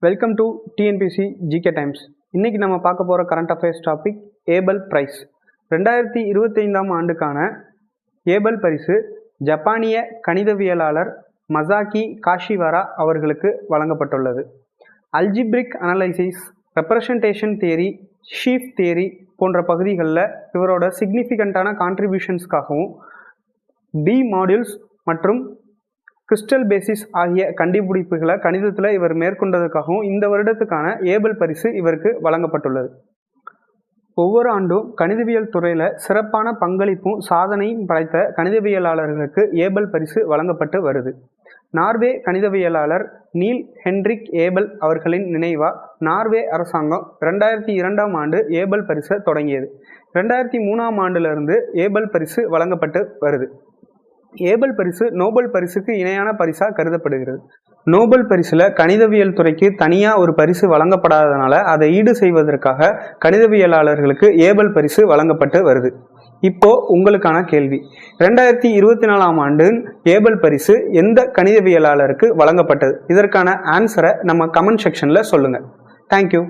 Welcome to TNPSC GK times. இன்னைக்கு நம்ம பார்க்க போகிற current affairs topic Abel prize. 2025ஆம் ஆண்டுக்கான ஏபல் பரிசு ஜப்பானிய கணிதவியலாளர் மசாகி காஷிவாரா அவர்களுக்கு வழங்கப்பட்டுள்ளது. Algebraic analysis, representation theory, sheaf theory போன்ற பகுதிகளில் இவரோட சிக்னிஃபிகண்ட்டான கான்ட்ரிபியூஷன்ஸ்க்காகவும் டி மாடியூல்ஸ் மற்றும் கிறிஸ்டல் பேசிஸ் ஆகிய கண்டுபிடிப்புகளை கணிதத்தில் இவர் மேற்கொண்டதுக்காகவும் இந்த வருடத்துக்கான ஏபல் பரிசு இவருக்கு வழங்கப்பட்டுள்ளது. ஒவ்வொரு ஆண்டும் கணிதவியல் துறையில் சிறப்பான பங்களிப்பும் சாதனையும் படைத்த கணிதவியலாளர்களுக்கு ஏபல் பரிசு வழங்கப்பட்டு வருது. நார்வே கணிதவியலாளர் நீல் ஹென்ரிக் ஏபல் அவர்களின் நினைவாக நார்வே அரசாங்கம் 2002ஆம் ஆண்டு ஏபல் பரிசை தொடங்கியது. 2003ஆம் ஆண்டிலிருந்து ஏபல் பரிசு வழங்கப்பட்டு வருது. ஏபல் பரிசு நோபல் பரிசுக்கு இணையான பரிசாக கருதப்படுகிறது. நோபல் பரிசில் கணிதவியல் துறைக்கு தனியாக ஒரு பரிசு வழங்கப்படாததுனால அதை ஈடு செய்வதற்காக கணிதவியலாளர்களுக்கு ஏபல் பரிசு வழங்கப்பட்டு வருது. இப்போ உங்களுக்கான கேள்வி, 2024ஆம் ஆண்டு ஏபல் பரிசு எந்த கணிதவியலாளருக்கு வழங்கப்பட்டது? இதற்கான ஆன்சரை நம்ம கமெண்ட் செக்ஷனில் சொல்லுங்கள். தேங்க்யூ.